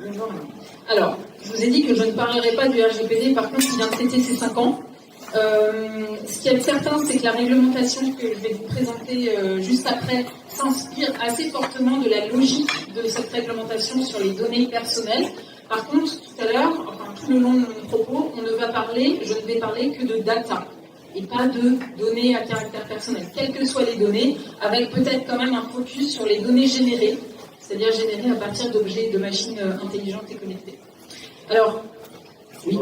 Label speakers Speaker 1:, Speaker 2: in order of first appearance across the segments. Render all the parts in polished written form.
Speaker 1: Bonjour. Alors, je vous ai dit que je ne parlerai pas du RGPD, par contre, il vient de fêter ses 5 ans. Ce qui est certain, c'est que la réglementation que je vais vous présenter juste après s'inspire assez fortement de la logique de cette réglementation sur les données personnelles. Par contre, tout à l'heure, enfin tout le long de mon propos, je ne vais parler que de data et pas de données à caractère personnel, quelles que soient les données, avec peut-être quand même un focus sur les données générées, c'est-à-dire générées à partir d'objets de machines intelligentes et connectées. Alors, oui.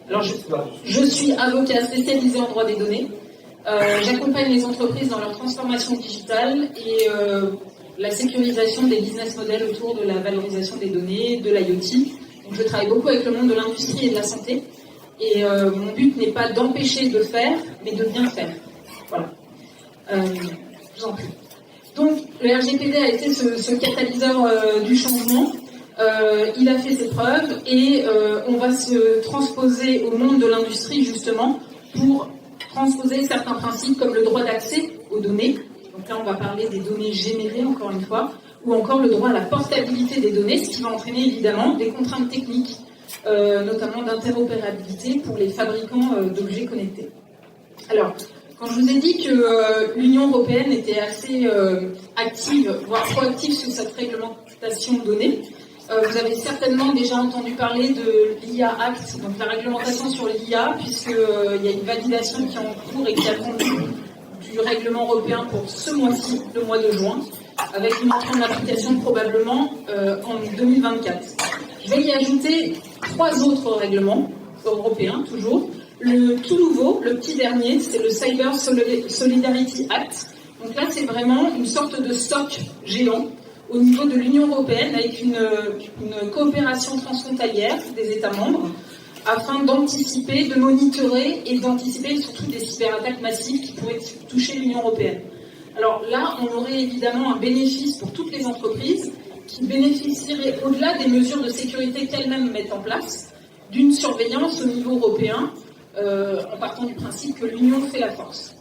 Speaker 1: Alors, je suis avocat spécialisé en droit des données. J'accompagne les entreprises dans leur transformation digitale et la sécurisation des business models autour de la valorisation des données, de l'IoT. Donc, je travaille beaucoup avec le monde de l'industrie et de la santé. Et mon but n'est pas d'empêcher de faire, mais de bien faire. Voilà. Je vous en prie. Donc, le RGPD a été ce catalyseur du changement. Il a fait ses preuves et on va se transposer au monde de l'industrie justement pour transposer certains principes comme le droit d'accès aux données. Donc là, on va parler des données générées, encore une fois, ou encore le droit à la portabilité des données, ce qui va entraîner évidemment des contraintes techniques, notamment d'interopérabilité pour les fabricants d'objets connectés. Alors, quand je vous ai dit que l'Union européenne était assez active, voire proactive sur cette réglementation de données, vous avez certainement déjà entendu parler de l'IA Act, donc la réglementation sur l'IA, puisqu'il y a une validation qui est en cours et qui attend du règlement européen pour ce mois-ci, le mois de juin, avec une entrée en application probablement en 2024. Je vais y ajouter 3 autres règlements européens, toujours. Le tout nouveau, le petit dernier, c'est le Cyber Solidarity Act. Donc là, c'est vraiment une sorte de stock géant au niveau de l'Union européenne avec une coopération transfrontalière des États membres afin d'anticiper, de monitorer et d'anticiper surtout des cyberattaques massives qui pourraient toucher l'Union européenne. Alors là, on aurait évidemment un bénéfice pour toutes les entreprises qui bénéficieraient, au-delà des mesures de sécurité qu'elles-mêmes mettent en place, d'une surveillance au niveau européen, en partant du principe que l'Union fait la force.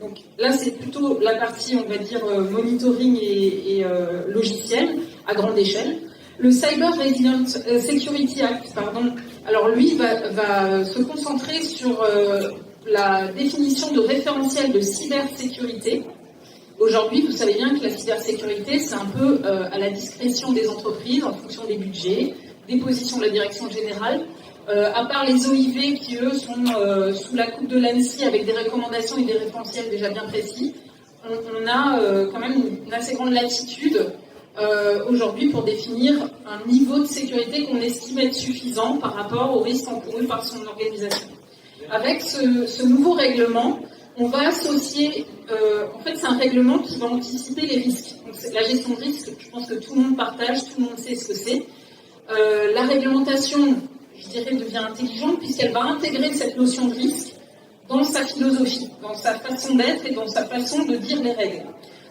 Speaker 1: Donc là, c'est plutôt la partie, on va dire, monitoring et logiciel à grande échelle. Le Cyber Resilient Security Act, alors lui va se concentrer sur la définition de référentiels de cybersécurité. Aujourd'hui, vous savez bien que la cybersécurité, c'est un peu à la discrétion des entreprises en fonction des budgets, des positions de la direction générale. À part les OIV qui, eux, sont sous la coupe de l'ANSSI avec des recommandations et des référentiels déjà bien précis, on a quand même une assez grande latitude aujourd'hui pour définir un niveau de sécurité qu'on estime être suffisant par rapport aux risques encourus par son organisation. Avec ce nouveau règlement, on va associer, en fait c'est un règlement qui va anticiper les risques. Donc, la gestion de risque, je pense que tout le monde partage, tout le monde sait ce que c'est. La réglementation, je dirais, devient intelligente puisqu'elle va intégrer cette notion de risque dans sa philosophie, dans sa façon d'être et dans sa façon de dire les règles.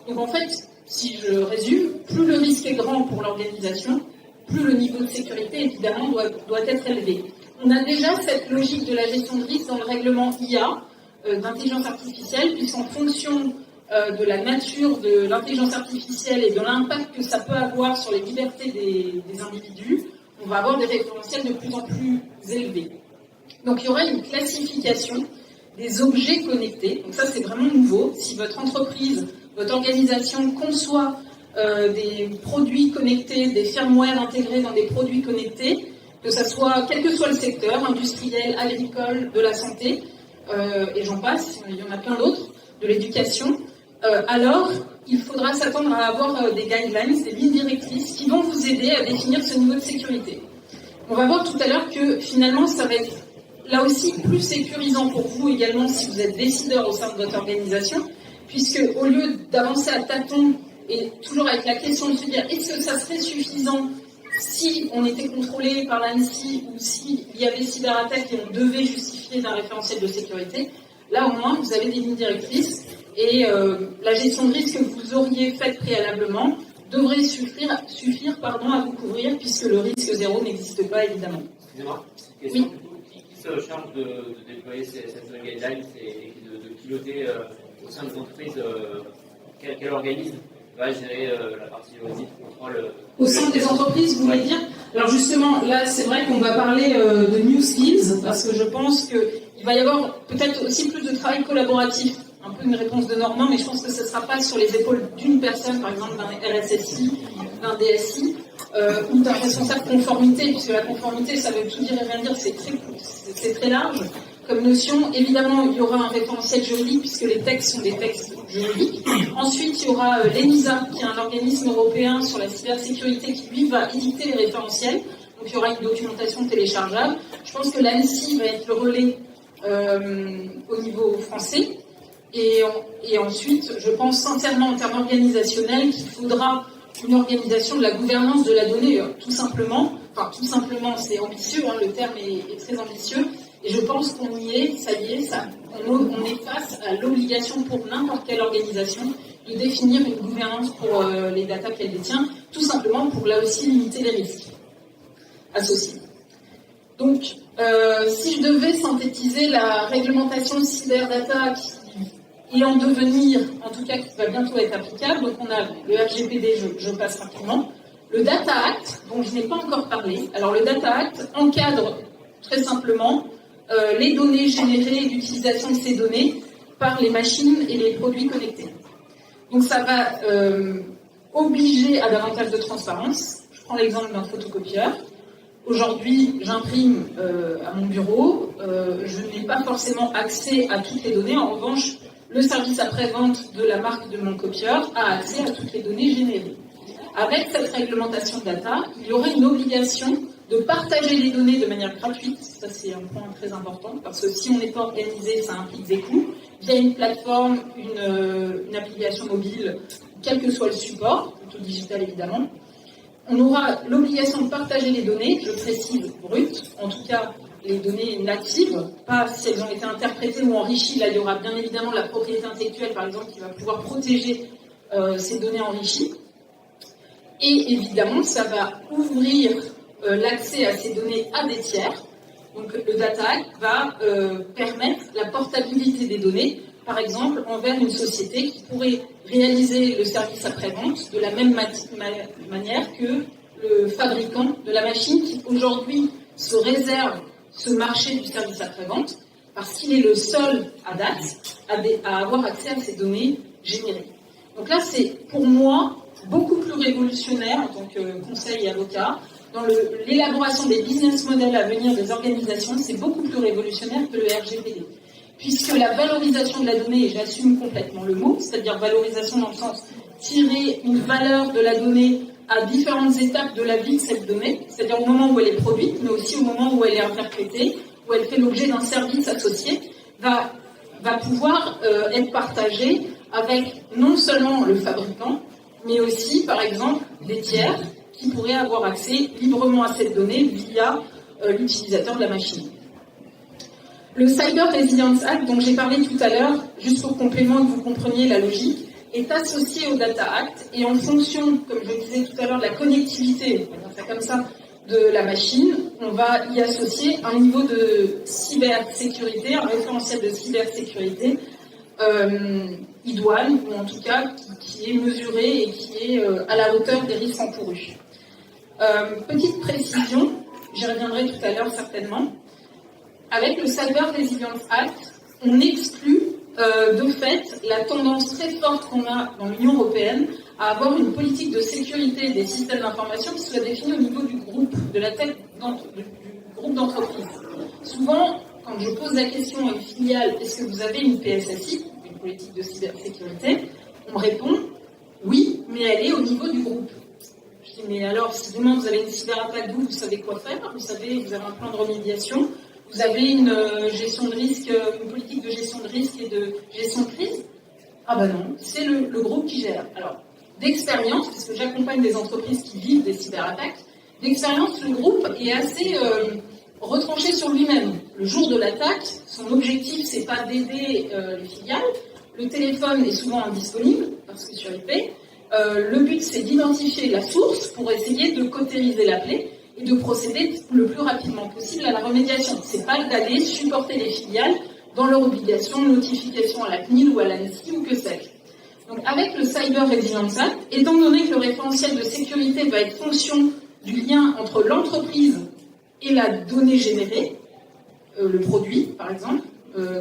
Speaker 1: Donc en fait, si je résume, plus le risque est grand pour l'organisation, plus le niveau de sécurité évidemment doit être élevé. On a déjà cette logique de la gestion de risque dans le règlement IA d'intelligence artificielle, puisqu'en fonction de la nature de l'intelligence artificielle et de l'impact que ça peut avoir sur les libertés des individus, on va avoir des référentiels de plus en plus élevés. Donc il y aura une classification des objets connectés. Donc ça c'est vraiment nouveau. Si votre entreprise, votre organisation conçoit des produits connectés, des firmware intégrés dans des produits connectés, que ça soit, quel que soit le secteur, industriel, agricole, de la santé, et j'en passe, il y en a plein d'autres, de l'éducation, alors il faudra s'attendre à avoir des guidelines, des lignes directrices qui vont vous aider à définir ce niveau de sécurité. On va voir tout à l'heure que finalement ça va être là aussi plus sécurisant pour vous également si vous êtes décideur au sein de votre organisation, puisque au lieu d'avancer à tâtons et toujours avec la question de se dire est-ce que ça serait suffisant si on était contrôlé par l'ANSSI ou s'il y avait cyberattaque et on devait justifier d'un référentiel de sécurité, là au moins vous avez des lignes directrices et la gestion de risque que vous auriez faite préalablement devrait suffire à vous couvrir puisque le risque zéro n'existe pas évidemment.
Speaker 2: Excusez-moi, question. Oui. Qui se charge de déployer cette guideline et de piloter au sein de l'entreprise quel organisme va gérer la partie audit, contrôle.
Speaker 3: Au sein des entreprises, vous voulez dire? Alors justement, là, c'est vrai qu'on va parler de New Skills, parce que je pense qu'il va y avoir peut-être aussi plus de travail collaboratif. Un peu une réponse de Normand, mais je pense que ce ne sera pas sur les épaules d'une personne, par exemple d'un RSSI, d'un DSI, ou d'un responsable conformité, puisque la conformité, ça veut tout dire et rien dire, c'est très large comme notion. Évidemment, il y aura un référentiel juridique, puisque les textes sont des textes juridiques. Ensuite, il y aura l'ENISA, qui est un organisme européen sur la cybersécurité, qui lui va éditer les référentiels. Donc il y aura une documentation téléchargeable. Je pense que l'ANSSI va être le relais au niveau français. Et ensuite, je pense sincèrement en termes organisationnels qu'il faudra une organisation de la gouvernance de la donnée, tout simplement. Enfin, tout simplement, c'est ambitieux, hein, le terme est très ambitieux. Et je pense qu'on y est, ça y est, on est face à l'obligation pour n'importe quelle organisation de définir une gouvernance pour les data qu'elle détient, tout simplement pour là aussi limiter les risques associés. Donc, si je devais synthétiser la réglementation cyberdata qui est en devenir, en tout cas qui va bientôt être applicable, donc on a le RGPD, je passe rapidement, le Data Act, dont je n'ai pas encore parlé. Alors le Data Act encadre très simplement les données générées et l'utilisation de ces données par les machines et les produits connectés. Donc ça va obliger à davantage de transparence. Je prends l'exemple d'un photocopieur. Aujourd'hui, j'imprime à mon bureau, je n'ai pas forcément accès à toutes les données. En revanche, le service après-vente de la marque de mon copieur a accès à toutes les données générées. Avec cette réglementation data, il y aurait une obligation de partager les données de manière gratuite. Ça, c'est un point très important, parce que si on n'est pas organisé, ça implique des coûts. Via une plateforme, une application mobile, quel que soit le support, plutôt digital évidemment. On aura l'obligation de partager les données, je précise brutes, en tout cas les données natives, pas si elles ont été interprétées ou enrichies. Là, il y aura bien évidemment la propriété intellectuelle, par exemple, qui va pouvoir protéger ces données enrichies. Et évidemment, ça va ouvrir l'accès à ces données à des tiers. Donc le Data Act va permettre la portabilité des données, par exemple, envers une société qui pourrait réaliser le service après-vente de la même manière que le fabricant de la machine qui aujourd'hui se réserve ce marché du service après-vente parce qu'il est le seul à date à avoir accès à ces données générées. Donc là, c'est pour moi beaucoup plus révolutionnaire en tant que conseil et avocat. Dans l'élaboration des business models à venir des organisations, c'est beaucoup plus révolutionnaire que le RGPD. Puisque la valorisation de la donnée, et j'assume complètement le mot, c'est-à-dire valorisation dans le sens tirer une valeur de la donnée à différentes étapes de la vie de cette donnée, c'est-à-dire au moment où elle est produite, mais aussi au moment où elle est interprétée, où elle fait l'objet d'un service associé, va pouvoir être partagée avec non seulement le fabricant, mais aussi, par exemple, des tiers qui pourraient avoir accès librement à cette donnée via l'utilisateur de la machine. Le Cyber Resilience Act, dont j'ai parlé tout à l'heure, juste pour complément que vous compreniez la logique, est associé au Data Act et en fonction, comme je disais tout à l'heure, de la connectivité, on va dire ça comme ça, de la machine, on va y associer un niveau de cybersécurité, un référentiel de cybersécurité idoine, ou en tout cas qui est mesuré et qui est à la hauteur des risques encourus. Petite précision, j'y reviendrai tout à l'heure certainement, avec le Cyber Resilience Act, on exclut de fait la tendance très forte qu'on a dans l'Union européenne à avoir une politique de sécurité des systèmes d'information qui soit définie au niveau du groupe, de la tête du groupe d'entreprise. Souvent, quand je pose la question à une filiale, est-ce que vous avez une PSSI, une politique de cybersécurité, on me répond oui, mais elle est au niveau du groupe. Je dis mais alors, si demain vous avez une cyberattaque, vous savez quoi faire, vous avez un plan de remédiation, vous avez une gestion de risque, une politique de gestion de risque et de gestion de crise? Ah ben non, c'est le groupe qui gère. Alors, d'expérience, parce que j'accompagne des entreprises qui vivent des cyberattaques, d'expérience, le groupe est assez retranché sur lui-même. Le jour de l'attaque, son objectif, c'est pas d'aider les filiales. Le téléphone est souvent indisponible, parce que sur IP. Le but, c'est d'identifier la source pour essayer de cautériser l'appelé et de procéder le plus rapidement possible à la remédiation. C'est pas d'aller supporter les filiales dans leur obligation de notification à la CNIL ou à l'ANSSI ou que sais-je. Donc avec le Cyber Resilience Act, étant donné que le référentiel de sécurité va être fonction du lien entre l'entreprise et la donnée générée, le produit par exemple,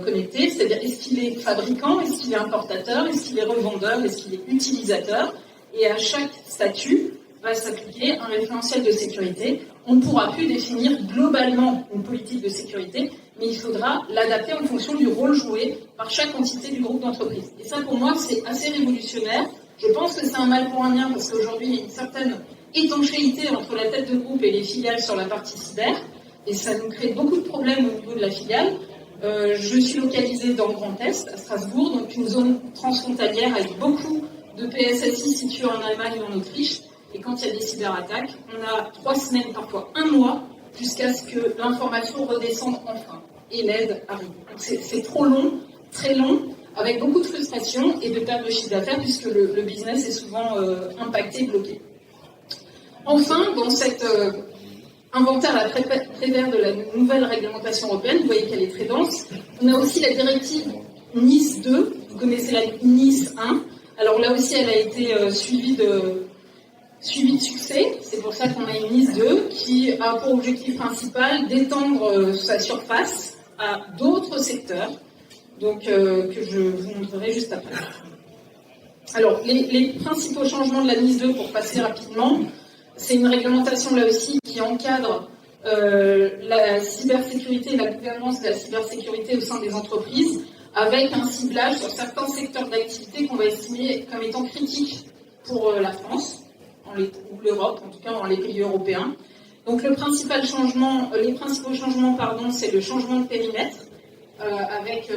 Speaker 3: connecté, c'est-à-dire est-ce qu'il est fabricant, est-ce qu'il est importateur, est-ce qu'il est revendeur, est-ce qu'il est utilisateur, et à chaque statut va s'appliquer un référentiel de sécurité. On ne pourra plus définir globalement une politique de sécurité, mais il faudra l'adapter en fonction du rôle joué par chaque entité du groupe d'entreprise. Et ça, pour moi, c'est assez révolutionnaire. Je pense que c'est un mal pour un bien, parce qu'aujourd'hui, il y a une certaine étanchéité entre la tête de groupe et les filiales sur la partie cyber, et ça nous crée beaucoup de problèmes au niveau de la filiale. Je suis localisée dans le Grand Est, à Strasbourg, donc une zone transfrontalière avec beaucoup de PSSI situés en Allemagne ou en Autriche. Et quand il y a des cyberattaques, on a 3 semaines, parfois 1 mois, jusqu'à ce que l'information redescende enfin et l'aide arrive. Donc c'est trop long, très long, avec beaucoup de frustration et de perte de chiffre d'affaires puisque le business est souvent impacté, bloqué. Enfin, dans cet inventaire à prévert de la nouvelle réglementation européenne, vous voyez qu'elle est très dense, on a aussi la directive NIS 2, vous connaissez la NIS 1. Alors là aussi, elle a été suivie de succès, c'est pour ça qu'on a une NIS 2 qui a pour objectif principal d'étendre sa surface à d'autres secteurs, donc que je vous montrerai juste après. Alors, les principaux changements de la NIS 2, pour passer rapidement, c'est une réglementation là aussi qui encadre la cybersécurité et la gouvernance de la cybersécurité au sein des entreprises, avec un ciblage sur certains secteurs d'activité qu'on va estimer comme étant critiques pour la France, ou l'Europe, en tout cas dans les pays européens. Donc les principaux changements, c'est le changement de périmètre, avec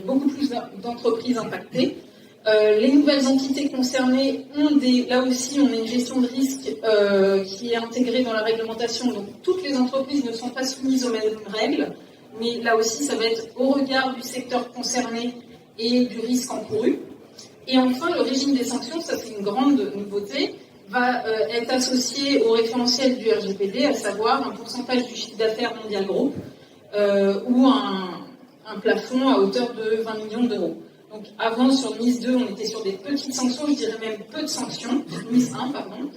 Speaker 3: beaucoup plus d'entreprises impactées. Les nouvelles entités concernées là aussi, on a une gestion de risque qui est intégrée dans la réglementation. Donc toutes les entreprises ne sont pas soumises aux mêmes règles, mais là aussi, ça va être au regard du secteur concerné et du risque encouru. Et enfin, le régime des sanctions, ça c'est une grande nouveauté, va être associé au référentiel du RGPD, à savoir un pourcentage du chiffre d'affaires mondial groupe ou un plafond à hauteur de 20 millions d'euros. Donc avant, sur NIS 2, on était sur des petites sanctions, je dirais même peu de sanctions, NIS 1, pardon.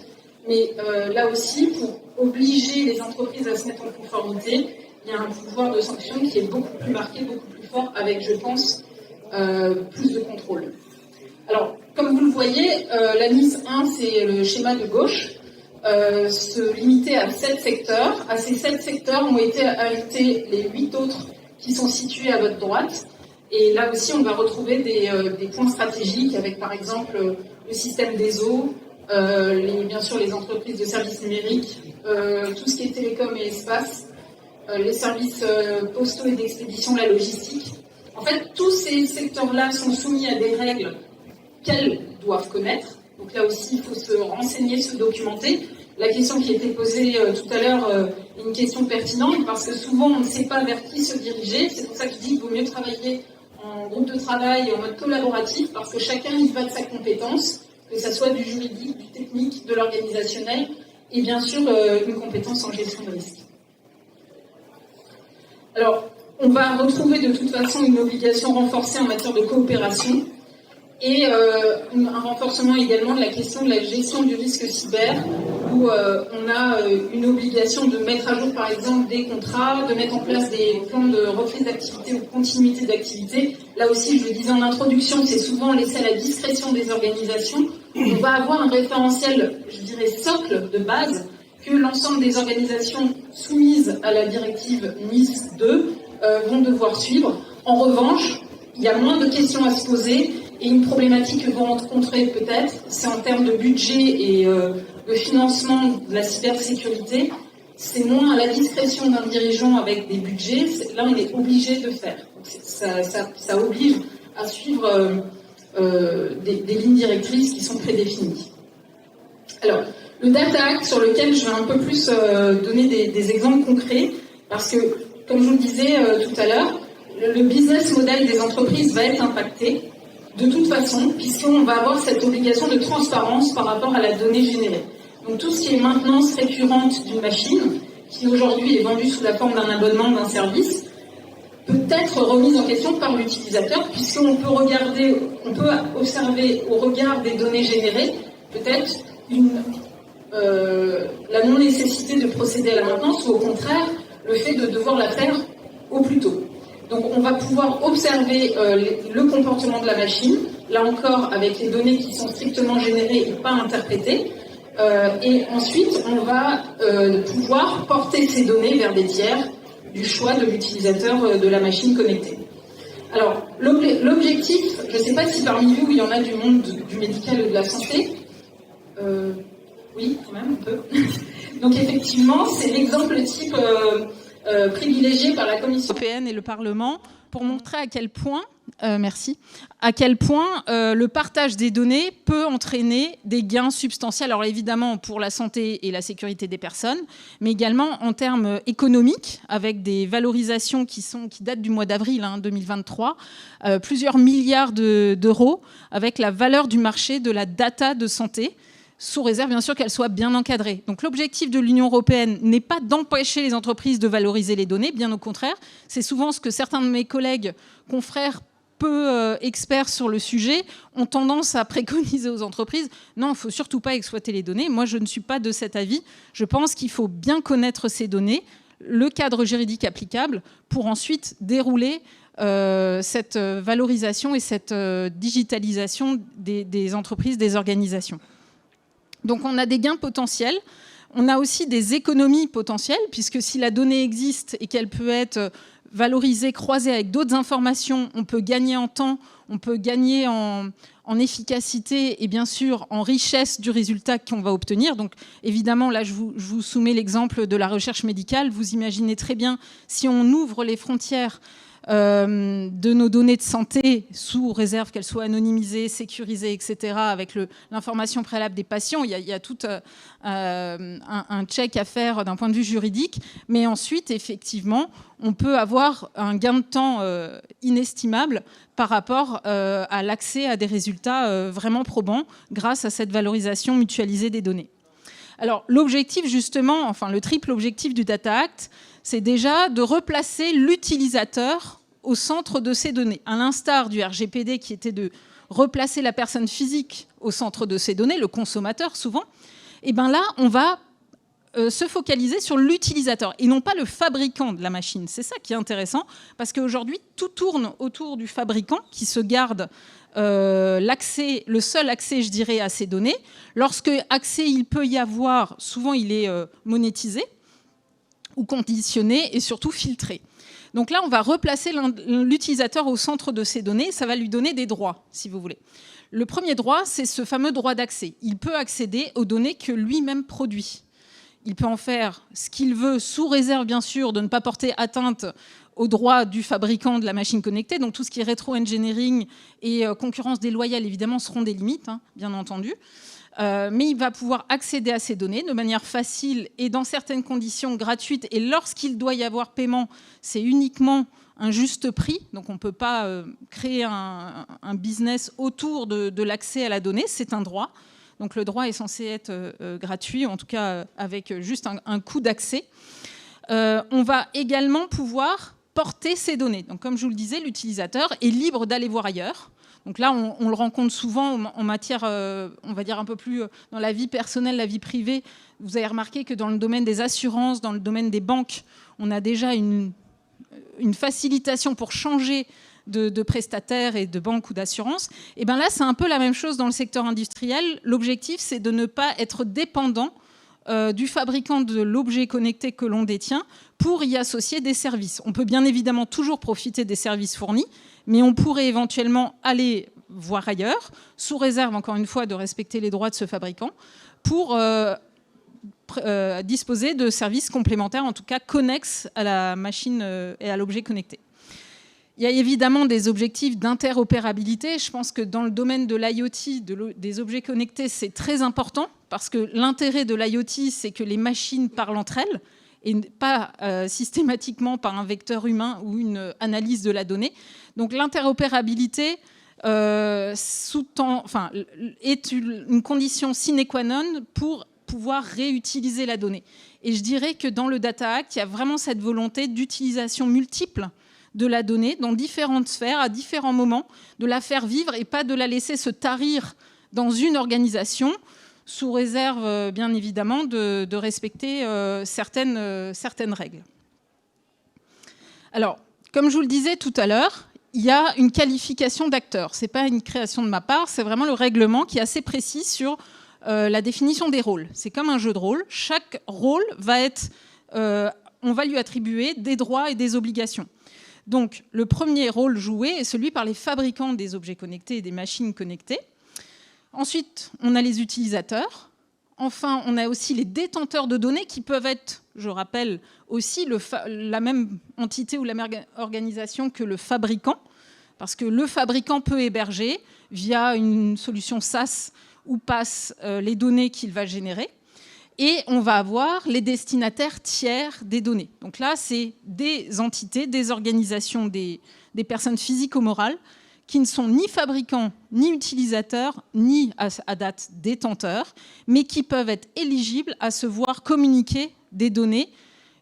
Speaker 3: Mais là aussi, pour obliger les entreprises à se mettre en conformité, il y a un pouvoir de sanction qui est beaucoup plus marqué, beaucoup plus fort, avec, je pense, plus de contrôle. Alors, comme vous le voyez, la NIS 1, c'est le schéma de gauche, se limiter à 7 secteurs. À ces 7 secteurs ont été ajoutés les 8 autres qui sont situés à votre droite. Et là aussi, on va retrouver des points stratégiques avec, par exemple, le système des eaux, bien sûr les entreprises de services numériques, tout ce qui est télécom et espace, les services postaux et d'expédition, la logistique. En fait, tous ces secteurs-là sont soumis à des règles qu'elles doivent connaître. Donc là aussi, il faut se renseigner, se documenter. La question qui a été posée tout à l'heure est une question pertinente parce que souvent, on ne sait pas vers qui se diriger. C'est pour ça que je dis qu'il vaut mieux travailler en groupe de travail et en mode collaboratif parce que chacun y va de sa compétence, que ce soit du juridique, du technique, de l'organisationnel et bien sûr une compétence en gestion de risque. Alors, on va retrouver de toute façon une obligation renforcée en matière de coopération et un renforcement également de la question de la gestion du risque cyber où on a une obligation de mettre à jour par exemple des contrats, de mettre en place des plans de reprise d'activité ou de continuité d'activité. Là aussi, je le disais en introduction, c'est souvent laissé à la discrétion des organisations. On va avoir un référentiel, je dirais, socle de base que l'ensemble des organisations soumises à la directive NIS 2 vont devoir suivre. En revanche, il y a moins de questions à se poser et une problématique que vous rencontrez peut-être, c'est en termes de budget et de financement de la cybersécurité. C'est moins à la discrétion d'un dirigeant avec des budgets. Là, on est obligé de faire. Ça oblige à suivre des lignes directrices qui sont prédéfinies. Alors, le Data Act, sur lequel je vais un peu plus donner des exemples concrets, parce que, comme je vous le disais tout à l'heure, le business model des entreprises va être impacté, de toute façon, puisqu'on va avoir cette obligation de transparence par rapport à la donnée générée. Donc tout ce qui est maintenance récurrente d'une machine, qui aujourd'hui est vendue sous la forme d'un abonnement, d'un service, peut être remise en question par l'utilisateur, puisqu'on peut observer au regard des données générées peut-être la non-nécessité de procéder à la maintenance, ou au contraire le fait de devoir la faire au plus tôt. Donc on va pouvoir observer le comportement de la machine, là encore avec les données qui sont strictement générées et pas interprétées, et ensuite on va pouvoir porter ces données vers des tiers du choix de l'utilisateur de la machine connectée. Alors l'objectif, je ne sais pas si parmi vous il y en a du monde du médical et de la santé, oui quand même un peu. Donc effectivement c'est l'exemple type privilégié par la Commission européenne et le Parlement pour montrer à quel point, le partage des données peut entraîner des gains substantiels. Alors évidemment pour la santé et la sécurité des personnes, mais également en termes économiques, avec des valorisations qui datent du mois d'avril 2023, plusieurs milliards d'euros, avec la valeur du marché de la data de santé, sous réserve bien sûr qu'elle soit bien encadrée. Donc l'objectif de l'Union européenne n'est pas d'empêcher les entreprises de valoriser les données, bien au contraire. C'est souvent ce que certains de mes collègues, confrères peu experts sur le sujet, ont tendance à préconiser aux entreprises. Non, il ne faut surtout pas exploiter les données. Moi, je ne suis pas de cet avis. Je pense qu'il faut bien connaître ces données, le cadre juridique applicable, pour ensuite dérouler cette valorisation et cette digitalisation des entreprises, des organisations. Donc on a des gains potentiels, on a aussi des économies potentielles, puisque si la donnée existe et qu'elle peut être valorisée, croisée avec d'autres informations, on peut gagner en temps, on peut gagner en efficacité et bien sûr en richesse du résultat qu'on va obtenir. Donc évidemment, là je vous soumets l'exemple de la recherche médicale. Vous imaginez très bien, si on ouvre les frontières de nos données de santé, sous réserve qu'elles soient anonymisées, sécurisées, etc., avec l'information préalable des patients. Il y a tout un check à faire d'un point de vue juridique. Mais ensuite, effectivement, on peut avoir un gain de temps inestimable par rapport à l'accès à des résultats vraiment probants grâce à cette valorisation mutualisée des données. Alors, l'objectif, justement, enfin, le triple objectif du Data Act, c'est déjà de replacer l'utilisateur au centre de ces données. À l'instar du RGPD qui était de replacer la personne physique au centre de ces données, le consommateur souvent, et bien là, on va se focaliser sur l'utilisateur et non pas le fabricant de la machine. C'est ça qui est intéressant, parce qu'aujourd'hui, tout tourne autour du fabricant qui se garde le seul accès, je dirais, à ces données. Lorsque accès il peut y avoir, souvent il est monétisé ou conditionné et surtout filtré. Donc là, on va replacer l'utilisateur au centre de ces données. Ça va lui donner des droits, si vous voulez. Le premier droit, c'est ce fameux droit d'accès. Il peut accéder aux données que lui-même produit. Il peut en faire ce qu'il veut, sous réserve, bien sûr, de ne pas porter atteinte aux droits du fabricant de la machine connectée. Donc tout ce qui est rétro-engineering et concurrence déloyale, évidemment, seront des limites, bien entendu. Mais il va pouvoir accéder à ces données de manière facile et dans certaines conditions gratuites. Et lorsqu'il doit y avoir paiement, c'est uniquement un juste prix. Donc on ne peut pas créer un business autour de l'accès à la donnée. C'est un droit. Donc le droit est censé être gratuit, en tout cas avec juste un coût d'accès. On va également pouvoir porter ces données. Donc comme je vous le disais, l'utilisateur est libre d'aller voir ailleurs. Donc là, on le rencontre souvent en matière, on va dire un peu plus dans la vie personnelle, la vie privée. Vous avez remarqué que dans le domaine des assurances, dans le domaine des banques, on a déjà une facilitation pour changer de prestataire et de banque ou d'assurance. Et bien là, c'est un peu la même chose dans le secteur industriel. L'objectif, c'est de ne pas être dépendant du fabricant de l'objet connecté que l'on détient pour y associer des services. On peut bien évidemment toujours profiter des services fournis, mais on pourrait éventuellement aller voir ailleurs, sous réserve, encore une fois, de respecter les droits de ce fabricant, pour disposer de services complémentaires, en tout cas connexes à la machine et à l'objet connecté. Il y a évidemment des objectifs d'interopérabilité. Je pense que dans le domaine de l'IoT, des objets connectés, c'est très important, parce que l'intérêt de l'IoT, c'est que les machines parlent entre elles, et pas systématiquement par un vecteur humain ou une analyse de la donnée. Donc l'interopérabilité est une condition sine qua non pour pouvoir réutiliser la donnée. Et je dirais que dans le Data Act, il y a vraiment cette volonté d'utilisation multiple de la donnée dans différentes sphères, à différents moments, de la faire vivre et pas de la laisser se tarir dans une organisation, sous réserve, bien évidemment, de respecter certaines règles. Alors, comme je vous le disais tout à l'heure, il y a une qualification d'acteur. Ce n'est pas une création de ma part, c'est vraiment le règlement qui est assez précis sur la définition des rôles. C'est comme un jeu de rôle. Chaque rôle va être... on va lui attribuer des droits et des obligations. Donc, le premier rôle joué est celui par les fabricants des objets connectés et des machines connectées. Ensuite, on a les utilisateurs. Enfin, on a aussi les détenteurs de données qui peuvent être, je rappelle, aussi la même entité ou la même organisation que le fabricant, parce que le fabricant peut héberger via une solution SaaS ou PaaS les données qu'il va générer. Et on va avoir les destinataires tiers des données. Donc là, c'est des entités, des organisations, des personnes physiques ou morales qui ne sont ni fabricants, ni utilisateurs, ni à date détenteurs, mais qui peuvent être éligibles à se voir communiquer des données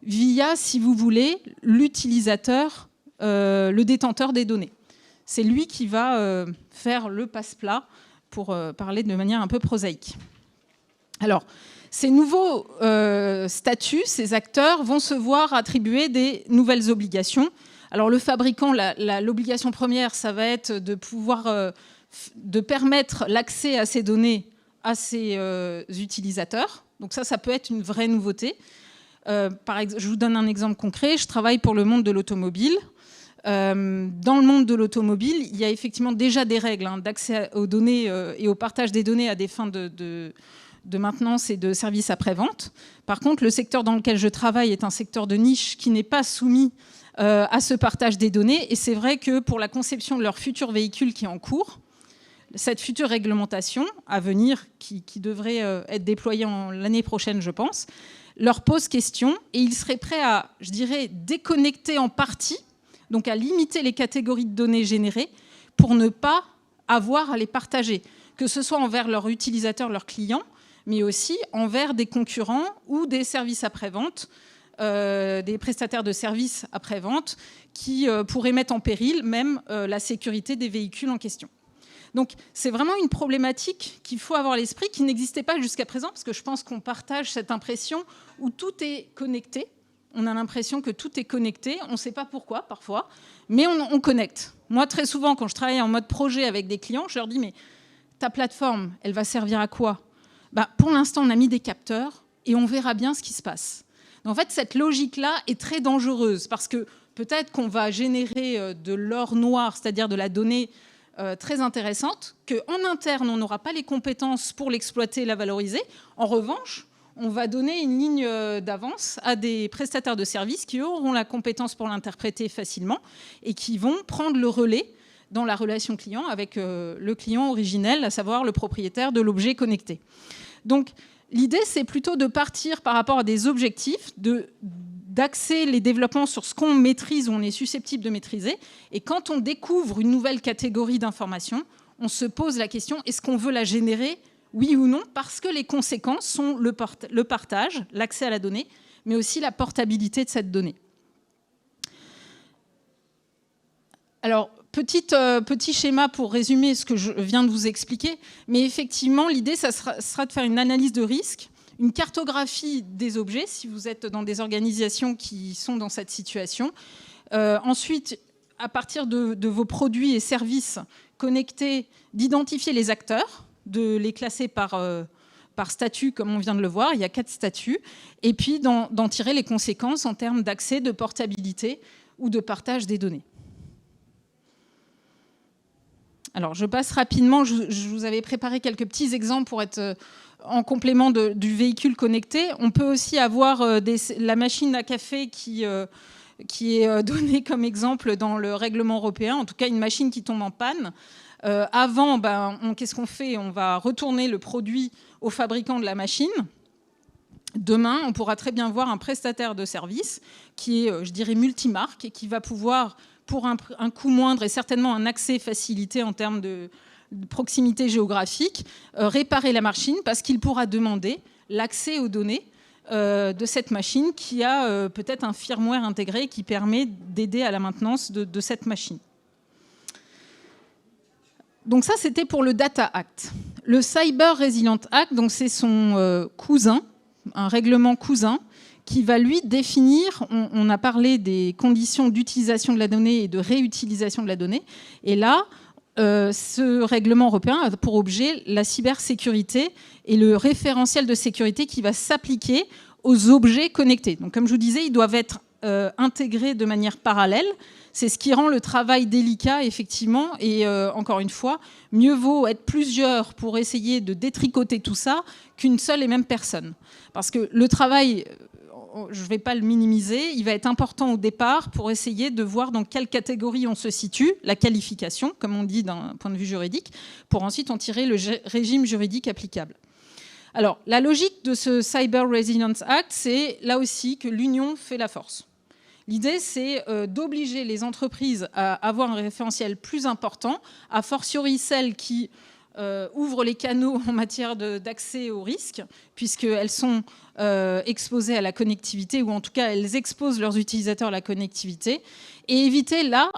Speaker 3: via, si vous voulez, l'utilisateur, le détenteur des données. C'est lui qui va faire le passe-plat, pour parler de manière un peu prosaïque. Alors, ces nouveaux statuts, ces acteurs vont se voir attribuer des nouvelles obligations. Alors le fabricant, l'obligation première, ça va être de pouvoir de permettre l'accès à ces données à ses utilisateurs. Donc ça peut être une vraie nouveauté. Par exemple, je vous donne un exemple concret. Je travaille pour le monde de l'automobile. Dans le monde de l'automobile, il y a effectivement déjà des règles d'accès aux données et au partage des données à des fins de maintenance et de services après-vente. Par contre, le secteur dans lequel je travaille est un secteur de niche qui n'est pas soumis à ce partage des données. Et c'est vrai que pour la conception de leur futur véhicule qui est en cours, cette future réglementation à venir, qui devrait être déployée l'année prochaine, je pense, leur pose question et ils seraient prêts à, je dirais, déconnecter en partie, donc à limiter les catégories de données générées pour ne pas avoir à les partager, que ce soit envers leurs utilisateurs, leurs clients, mais aussi envers des concurrents ou des services après-vente, des prestataires de services après-vente qui pourraient mettre en péril même la sécurité des véhicules en question. Donc c'est vraiment une problématique qu'il faut avoir à l'esprit, qui n'existait pas jusqu'à présent, parce que je pense qu'on partage cette impression où tout est connecté. On a l'impression que tout est connecté, on ne sait pas pourquoi parfois, mais on connecte. Moi, très souvent, quand je travaille en mode projet avec des clients, je leur dis, mais ta plateforme, elle va servir à quoi ? Pour l'instant, on a mis des capteurs et on verra bien ce qui se passe. En fait, cette logique-là est très dangereuse parce que peut-être qu'on va générer de l'or noir, c'est-à-dire de la donnée très intéressante, qu'en interne, on n'aura pas les compétences pour l'exploiter et la valoriser. En revanche, on va donner une ligne d'avance à des prestataires de services qui, eux, auront la compétence pour l'interpréter facilement et qui vont prendre le relais dans la relation client avec le client originel, à savoir le propriétaire de l'objet connecté. Donc, l'idée, c'est plutôt de partir par rapport à des objectifs, d'axer les développements sur ce qu'on maîtrise ou on est susceptible de maîtriser. Et quand on découvre une nouvelle catégorie d'informations, on se pose la question, est-ce qu'on veut la générer, oui ou non, parce que les conséquences sont le partage, l'accès à la donnée, mais aussi la portabilité de cette donnée. Alors, petit schéma pour résumer ce que je viens de vous expliquer, mais effectivement, l'idée, ça sera de faire une analyse de risque, une cartographie des objets, si vous êtes dans des organisations qui sont dans cette situation. Ensuite, à partir de vos produits et services connectés, d'identifier les acteurs, de les classer par statut, comme on vient de le voir, il y a 4 statuts, et puis d'en tirer les conséquences en termes d'accès, de portabilité ou de partage des données. Alors, je passe rapidement. Je vous avais préparé quelques petits exemples pour être en complément du véhicule connecté. On peut aussi avoir la machine à café qui est donnée comme exemple dans le règlement européen, en tout cas une machine qui tombe en panne. Avant, qu'est-ce qu'on fait ? On va retourner le produit au fabricant de la machine. Demain, on pourra très bien voir un prestataire de service qui est, je dirais, multimarque et qui va pouvoir, pour un coût moindre et certainement un accès facilité en termes de proximité géographique, réparer la machine parce qu'il pourra demander l'accès aux données de cette machine qui a peut-être un firmware intégré qui permet d'aider à la maintenance de cette machine. Donc ça, c'était pour le Data Act. Le Cyber Resilient Act, donc c'est son cousin, un règlement cousin, qui va lui définir, on a parlé des conditions d'utilisation de la donnée et de réutilisation de la donnée, et là, ce règlement européen a pour objet la cybersécurité et le référentiel de sécurité qui va s'appliquer aux objets connectés. Donc, comme je vous disais, ils doivent être intégrés de manière parallèle. C'est ce qui rend le travail délicat, effectivement. Et encore une fois, mieux vaut être plusieurs pour essayer de détricoter tout ça qu'une seule et même personne. Parce que le travail, je ne vais pas le minimiser, il va être important au départ pour essayer de voir dans quelle catégorie on se situe, la qualification, comme on dit d'un point de vue juridique, pour ensuite en tirer le régime juridique applicable. Alors, la logique de ce Cyber Resilience Act, c'est là aussi que l'union fait la force. L'idée, c'est d'obliger les entreprises à avoir un référentiel plus important, a fortiori celles qui ouvrent les canaux en matière d'accès aux risques, puisqu'elles sont exposées à la connectivité, ou en tout cas, elles exposent leurs utilisateurs à la connectivité, et éviter là,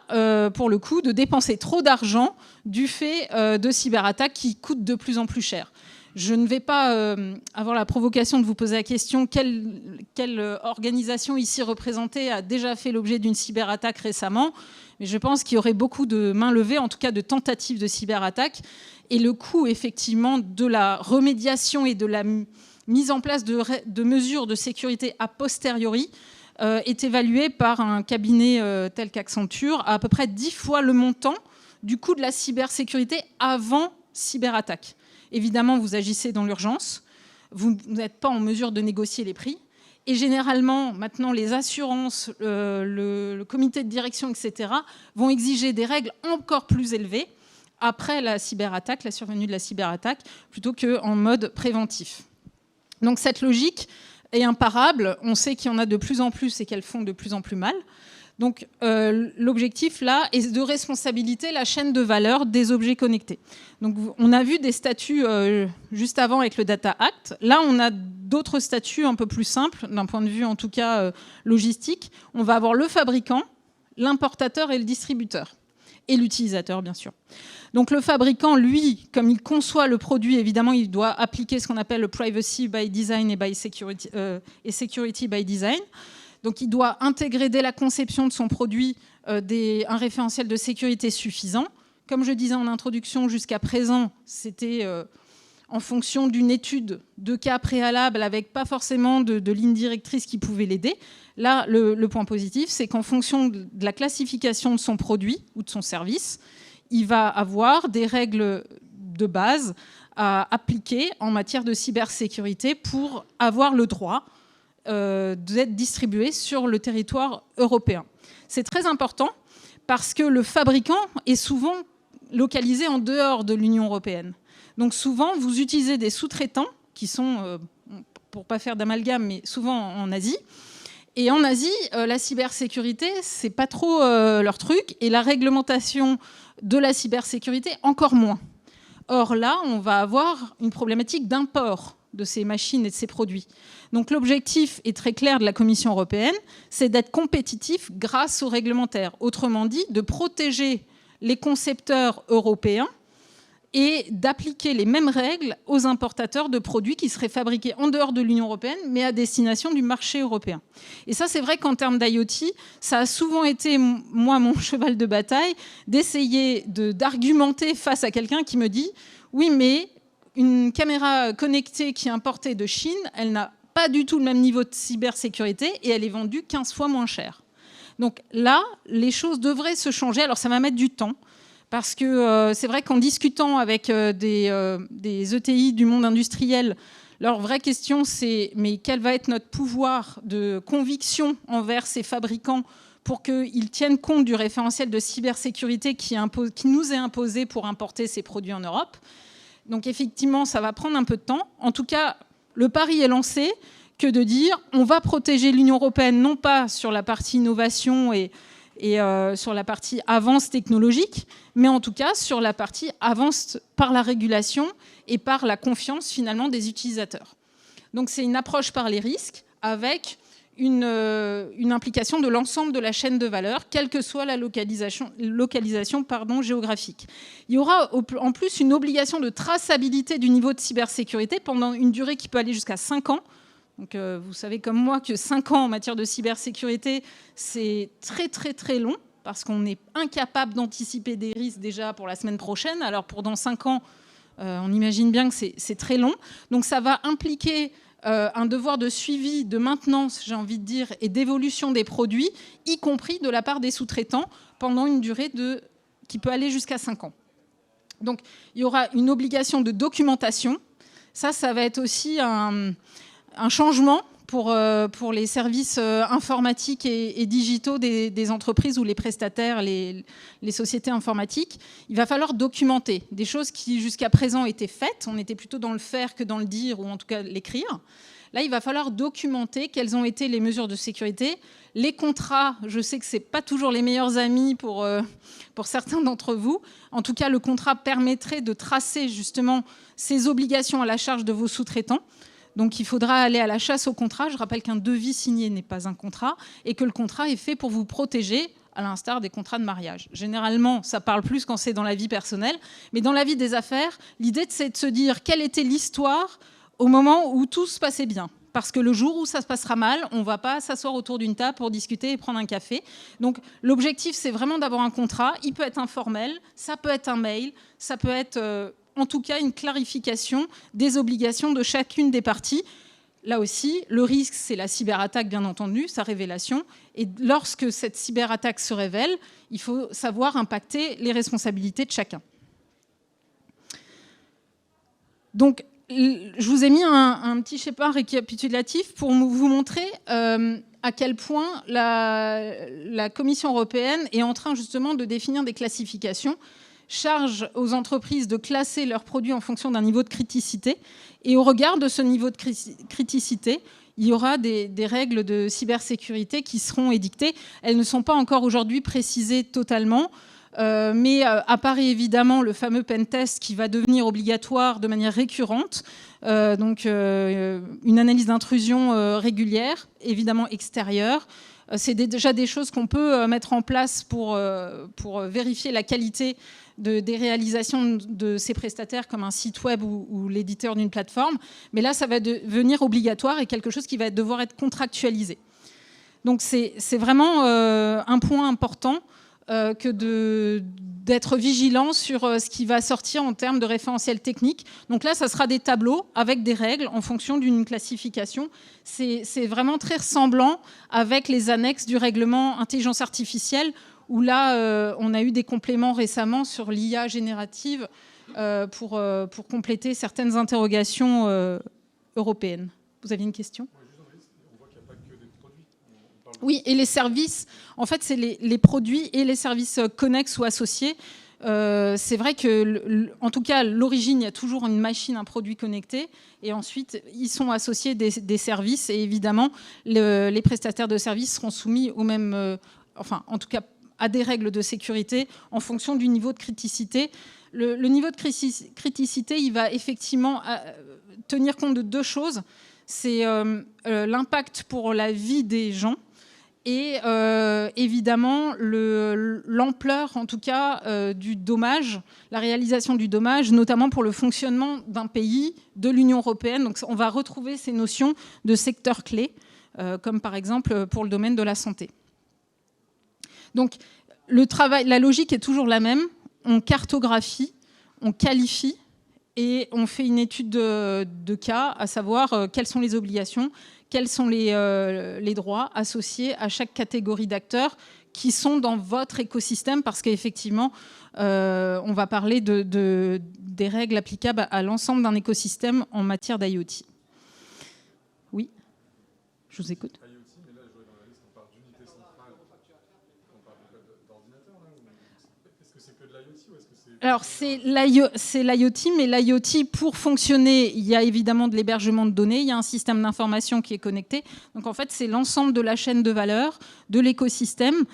Speaker 3: pour le coup, de dépenser trop d'argent du fait de cyberattaques qui coûtent de plus en plus cher. Je ne vais pas avoir la provocation de vous poser la question quelle organisation ici représentée a déjà fait l'objet d'une cyberattaque récemment, mais je pense qu'il y aurait beaucoup de mains levées, en tout cas de tentatives de cyberattaque, et le coût effectivement de la remédiation et de la mise en place de mesures de sécurité a posteriori est évalué par un cabinet tel qu'Accenture à peu près 10 fois le montant du coût de la cybersécurité avant cyberattaque. Évidemment, vous agissez dans l'urgence, vous n'êtes pas en mesure de négocier les prix. Et généralement, maintenant, les assurances, le comité de direction, etc., vont exiger des règles encore plus élevées après la cyberattaque, la survenue de la cyberattaque, plutôt qu'en mode préventif. Donc cette logique est imparable. On sait qu'il y en a de plus en plus et qu'elles font de plus en plus mal. Donc l'objectif là est de responsabiliser la chaîne de valeur des objets connectés. Donc on a vu des statuts juste avant avec le Data Act. Là on a d'autres statuts un peu plus simples d'un point de vue en tout cas logistique. On va avoir le fabricant, l'importateur et le distributeur. Et l'utilisateur bien sûr. Donc le fabricant, lui, comme il conçoit le produit, évidemment il doit appliquer ce qu'on appelle le privacy by design et security by design. Donc il doit intégrer dès la conception de son produit un référentiel de sécurité suffisant. Comme je disais en introduction, jusqu'à présent, c'était en fonction d'une étude de cas préalable avec pas forcément de ligne directrice qui pouvait l'aider. Là, le point positif, c'est qu'en fonction de la classification de son produit ou de son service, il va avoir des règles de base à appliquer en matière de cybersécurité pour avoir le droit d'être distribué sur le territoire européen. C'est très important parce que le fabricant est souvent localisé en dehors de l'Union européenne. Donc souvent, vous utilisez des sous-traitants qui sont, pour ne pas faire d'amalgame, mais souvent en Asie. Et en Asie, la cybersécurité, c'est pas trop leur truc, et la réglementation de la cybersécurité, encore moins. Or là, on va avoir une problématique d'import de ces machines et de ces produits. Donc l'objectif est très clair de la Commission européenne, c'est d'être compétitif grâce aux réglementaires. Autrement dit, de protéger les concepteurs européens et d'appliquer les mêmes règles aux importateurs de produits qui seraient fabriqués en dehors de l'Union européenne, mais à destination du marché européen. Et ça, c'est vrai qu'en termes d'IoT, ça a souvent été, moi, mon cheval de bataille, d'essayer d'argumenter face à quelqu'un qui me dit « Oui, mais une caméra connectée qui est importée de Chine, elle n'a pas du tout le même niveau de cybersécurité et elle est vendue 15 fois moins cher. » Donc là, les choses devraient se changer. Alors ça va mettre du temps, parce que c'est vrai qu'en discutant avec des ETI du monde industriel, leur vraie question c'est mais quel va être notre pouvoir de conviction envers ces fabricants pour qu'ils tiennent compte du référentiel de cybersécurité qui nous est imposé pour importer ces produits en Europe. Donc effectivement, ça va prendre un peu de temps. En tout cas, le pari est lancé que de dire on va protéger l'Union européenne non pas sur la partie innovation et sur la partie avance technologique, mais en tout cas sur la partie avance par la régulation et par la confiance finalement des utilisateurs. Donc c'est une approche par les risques avec une implication de l'ensemble de la chaîne de valeur, quelle que soit la localisation géographique. Il y aura en plus une obligation de traçabilité du niveau de cybersécurité pendant une durée qui peut aller jusqu'à 5 ans. Donc, vous savez comme moi que 5 ans en matière de cybersécurité, c'est très très très long parce qu'on est incapable d'anticiper des risques déjà pour la semaine prochaine. Alors pour dans 5 ans, on imagine bien que c'est très long. Donc ça va impliquer un devoir de suivi, de maintenance, j'ai envie de dire, et d'évolution des produits, y compris de la part des sous-traitants, pendant une durée qui peut aller jusqu'à 5 ans. Donc, il y aura une obligation de documentation. Ça va être aussi un changement pour les services informatiques et digitaux des entreprises ou les prestataires, les sociétés informatiques. Il va falloir documenter des choses qui jusqu'à présent étaient faites. On était plutôt dans le faire que dans le dire, ou en tout cas l'écrire. Là, il va falloir documenter quelles ont été les mesures de sécurité. Les contrats, je sais que ce n'est pas toujours les meilleurs amis pour certains d'entre vous. En tout cas, le contrat permettrait de tracer justement ces obligations à la charge de vos sous-traitants. Donc, il faudra aller à la chasse au contrat. Je rappelle qu'un devis signé n'est pas un contrat et que le contrat est fait pour vous protéger, à l'instar des contrats de mariage. Généralement, ça parle plus quand c'est dans la vie personnelle. Mais dans la vie des affaires, l'idée, c'est de se dire quelle était l'histoire au moment où tout se passait bien. Parce que le jour où ça se passera mal, on ne va pas s'asseoir autour d'une table pour discuter et prendre un café. Donc, l'objectif, c'est vraiment d'avoir un contrat. Il peut être informel, ça peut être un mail, ça peut être... en tout cas, une clarification des obligations de chacune des parties. Là aussi, le risque, c'est la cyberattaque, bien entendu, sa révélation. Et lorsque cette cyberattaque se révèle, il faut savoir impacter les responsabilités de chacun. Donc, je vous ai mis un petit schéma récapitulatif pour vous montrer à quel point la Commission européenne est en train justement de définir des classifications, charge aux entreprises de classer leurs produits en fonction d'un niveau de criticité. Et au regard de ce niveau de criticité, il y aura des règles de cybersécurité qui seront édictées. Elles ne sont pas encore aujourd'hui précisées totalement, mais apparaît évidemment le fameux pentest qui va devenir obligatoire de manière récurrente. Donc une analyse d'intrusion régulière, évidemment extérieure. C'est déjà des choses qu'on peut mettre en place pour vérifier la qualité des réalisations de ces prestataires comme un site web ou l'éditeur d'une plateforme. Mais là, ça va devenir obligatoire et quelque chose qui va devoir être contractualisé. Donc c'est vraiment un point important que d'être vigilant sur ce qui va sortir en termes de référentiels techniques. Donc là, ça sera des tableaux avec des règles en fonction d'une classification. C'est vraiment très ressemblant avec les annexes du règlement intelligence artificielle, où là, on a eu des compléments récemment sur l'IA générative pour compléter certaines interrogations européennes. Vous aviez une question ? Oui, et les services, en fait, c'est les produits et les services connexes ou associés. C'est vrai que, en tout cas, à l'origine, il y a toujours une machine, un produit connecté, et ensuite, ils sont associés des services, et évidemment, les prestataires de services seront soumis aux mêmes, enfin, en tout cas, à des règles de sécurité en fonction du niveau de criticité. Le niveau de criticité, il va effectivement tenir compte de deux choses. C'est l'impact pour la vie des gens, et évidemment l'ampleur, en tout cas, du dommage, la réalisation du dommage, notamment pour le fonctionnement d'un pays, de l'Union européenne. Donc on va retrouver ces notions de secteurs clés, comme par exemple pour le domaine de la santé. Donc la logique est toujours la même. On cartographie, on qualifie, et on fait une étude de cas, à savoir quelles sont les obligations, quels sont les droits associés à chaque catégorie d'acteurs qui sont dans votre écosystème, parce qu'effectivement, on va parler des règles applicables à l'ensemble d'un écosystème en matière d'IoT. Oui, je vous écoute.
Speaker 4: IoT, mais là, je vois dans la liste, on parle d'unité centrale, on parle d'ordinateur, là, est-ce que c'est que de l'IoT ou est-ce que c'est
Speaker 3: Alors, c'est l'IoT, mais l'IoT, pour fonctionner, il y a évidemment de l'hébergement de données, il y a un système d'information qui est connecté. Donc, en fait, c'est l'ensemble de la chaîne de valeur, de l'écosystème.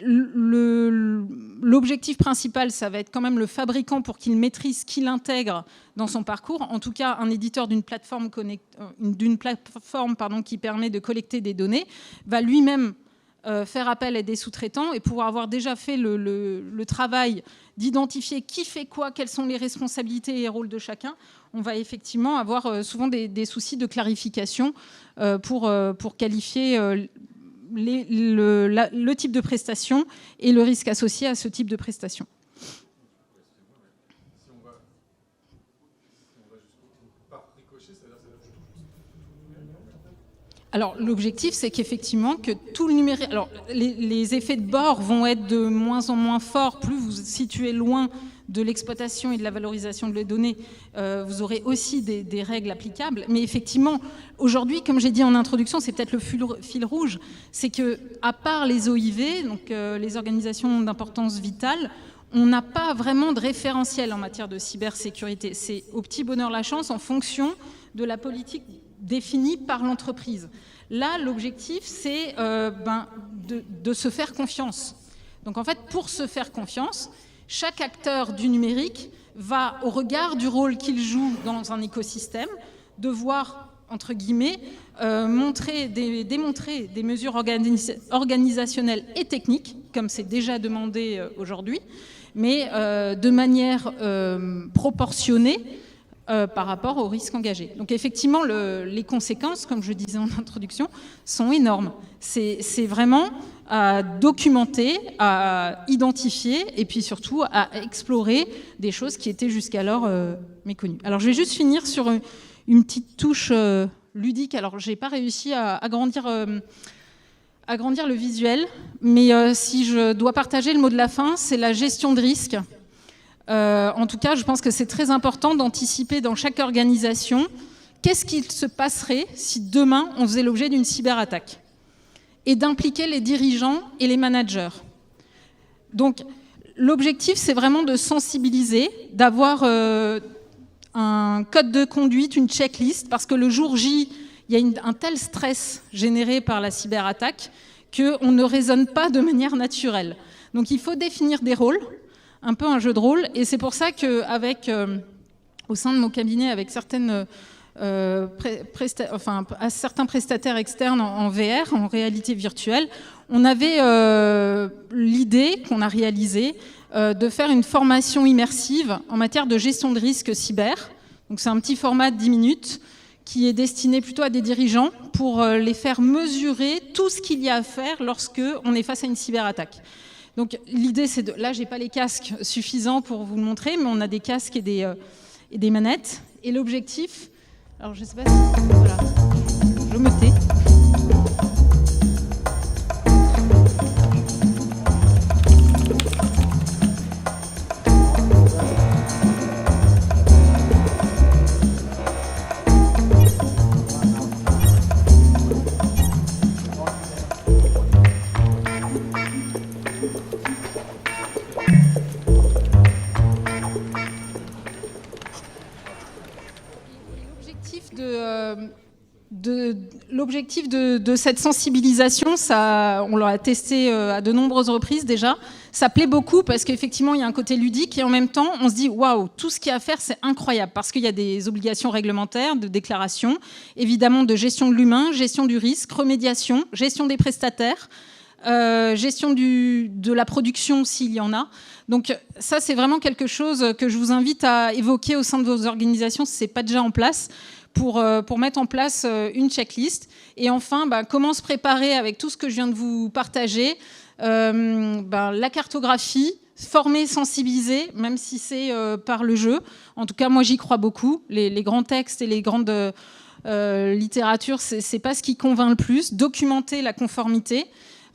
Speaker 3: L'objectif principal, ça va être quand même le fabricant pour qu'il maîtrise, qu'il intègre dans son parcours. En tout cas, un éditeur d'une plateforme, qui permet de collecter des données va lui-même faire appel à des sous-traitants et pouvoir avoir déjà fait le travail d'identifier qui fait quoi, quelles sont les responsabilités et rôles de chacun. On va effectivement avoir souvent des soucis de clarification pour qualifier le type de prestation et le risque associé à ce type de prestation.
Speaker 4: Si on va jusqu'au par ricochet, c'est-à-dire
Speaker 3: Alors, l'objectif, c'est qu'effectivement, que tout le numérique... Alors, les effets de bord vont être de moins en moins forts. Plus vous vous situez loin de l'exploitation et de la valorisation des données, vous aurez aussi des règles applicables. Mais effectivement, aujourd'hui, comme j'ai dit en introduction, c'est peut-être le fil rouge, c'est qu'à part les OIV, donc les organisations d'importance vitale, on n'a pas vraiment de référentiel en matière de cybersécurité. C'est au petit bonheur la chance en fonction de la politique définie par l'entreprise. Là, l'objectif, c'est de se faire confiance. Donc, en fait, pour se faire confiance, chaque acteur du numérique va, au regard du rôle qu'il joue dans un écosystème, devoir, entre guillemets, démontrer des mesures organisationnelles et techniques, comme c'est déjà demandé aujourd'hui, mais de manière proportionnée par rapport aux risques engagés. Donc effectivement, les conséquences, comme je disais en introduction, sont énormes. C'est vraiment à documenter, à identifier et puis surtout à explorer des choses qui étaient jusqu'alors méconnues. Alors je vais juste finir sur une petite touche ludique. Alors je n'ai pas réussi à agrandir le visuel, mais si je dois partager le mot de la fin, c'est la gestion de risque. En tout cas, je pense que c'est très important d'anticiper dans chaque organisation qu'est-ce qu'il se passerait si demain on faisait l'objet d'une cyberattaque et d'impliquer les dirigeants et les managers. Donc, l'objectif, c'est vraiment de sensibiliser, d'avoir un code de conduite, une checklist, parce que le jour J, il y a un tel stress généré par la cyberattaque qu'on ne raisonne pas de manière naturelle. Donc, il faut définir des rôles, un peu un jeu de rôle, et c'est pour ça qu'avec, au sein de mon cabinet, avec certains prestataires externes en VR, en réalité virtuelle, on avait l'idée qu'on a réalisée de faire une formation immersive en matière de gestion de risque cyber. Donc c'est un petit format de 10 minutes qui est destiné plutôt à des dirigeants pour les faire mesurer tout ce qu'il y a à faire lorsque on est face à une cyberattaque. Donc l'idée, c'est de... Là, j'ai pas les casques suffisants pour vous le montrer, mais on a des casques et des manettes. Et l'objectif... Alors, je sais pas si... Voilà. Je me tais. L'objectif de cette sensibilisation, ça, on l'a testé à de nombreuses reprises déjà, ça plaît beaucoup parce qu'effectivement il y a un côté ludique et en même temps on se dit waouh, tout ce qu'il y a à faire c'est incroyable parce qu'il y a des obligations réglementaires, de déclaration, évidemment de gestion de l'humain, gestion du risque, remédiation, gestion des prestataires, gestion de la production s'il y en a. Donc ça c'est vraiment quelque chose que je vous invite à évoquer au sein de vos organisations si ce n'est pas déjà en place. Pour mettre en place une checklist. Et enfin, comment se préparer avec tout ce que je viens de vous partager, la cartographie, former, sensibiliser, même si c'est par le jeu. En tout cas, moi, j'y crois beaucoup. Les grands textes et les grandes littératures, c'est pas ce qui convainc le plus. Documenter la conformité.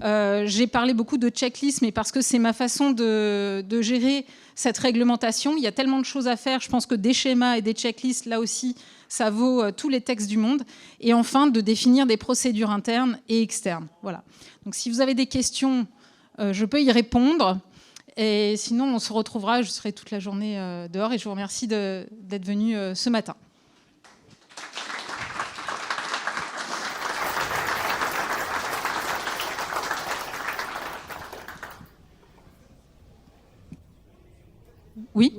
Speaker 3: J'ai parlé beaucoup de checklist, mais parce que c'est ma façon de gérer cette réglementation. Il y a tellement de choses à faire. Je pense que des schémas et des checklists, là aussi, ça vaut tous les textes du monde. Et enfin, de définir des procédures internes et externes. Voilà. Donc, si vous avez des questions, je peux y répondre.
Speaker 5: Et sinon, on se retrouvera, je serai toute la journée dehors et je vous remercie d'être venus ce matin. Oui.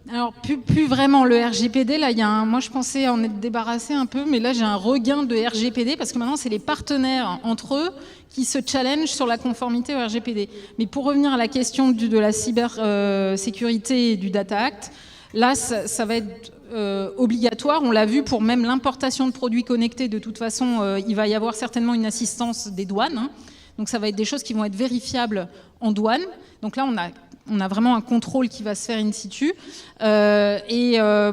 Speaker 5: Alors, plus vraiment le RGPD. Là, moi, je pensais en être débarrassé un peu, mais là, j'ai un regain de RGPD parce que maintenant, c'est les partenaires entre eux qui se challengent sur la conformité au RGPD. Mais pour revenir à la question de la cybersécurité et du Data Act, là, ça va être obligatoire. On l'a vu pour même l'importation de produits connectés. De toute façon, il va y avoir certainement une assistance des douanes. Hein. Donc, ça va être des choses qui vont être vérifiables en douane. Donc là, on a vraiment un contrôle qui va se faire in situ.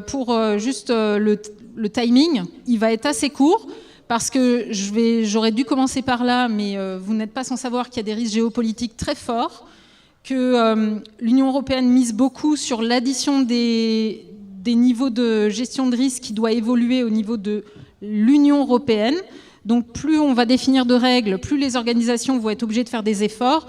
Speaker 5: Pour juste le timing, il va être assez court parce que j'aurais dû commencer par là, mais vous n'êtes pas sans savoir qu'il y a des risques géopolitiques très forts, que l'Union européenne mise beaucoup sur l'addition des niveaux de gestion de risque qui doit évoluer au niveau de l'Union européenne. Donc plus on va définir de règles, plus les organisations vont être obligées de faire des efforts,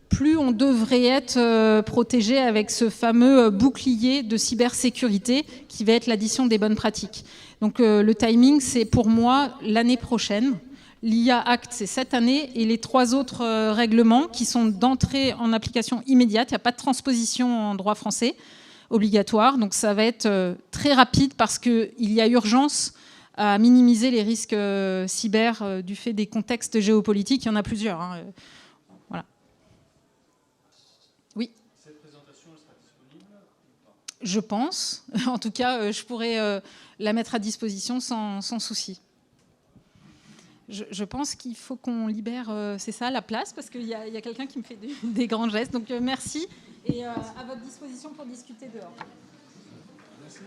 Speaker 5: plus on devrait être protégé avec ce fameux bouclier de cybersécurité qui va être l'addition des bonnes pratiques. Donc le timing, c'est pour moi l'année prochaine. L'IA Act, c'est cette année, et les 3 autres règlements qui sont d'entrée en application immédiate. Il n'y a pas de transposition en droit français obligatoire, donc ça va être très rapide parce qu'il y a urgence à minimiser les risques cyber du fait des contextes géopolitiques. Il y en a plusieurs. Hein. Voilà. Oui.
Speaker 2: Cette présentation elle sera disponible ou pas ?
Speaker 5: Je pense. En tout cas, je pourrais la mettre à disposition sans souci. Je pense qu'il faut qu'on libère, c'est ça, la place, parce qu'il y a quelqu'un qui me fait des grands gestes. Donc merci et à votre disposition pour discuter dehors.
Speaker 4: Merci.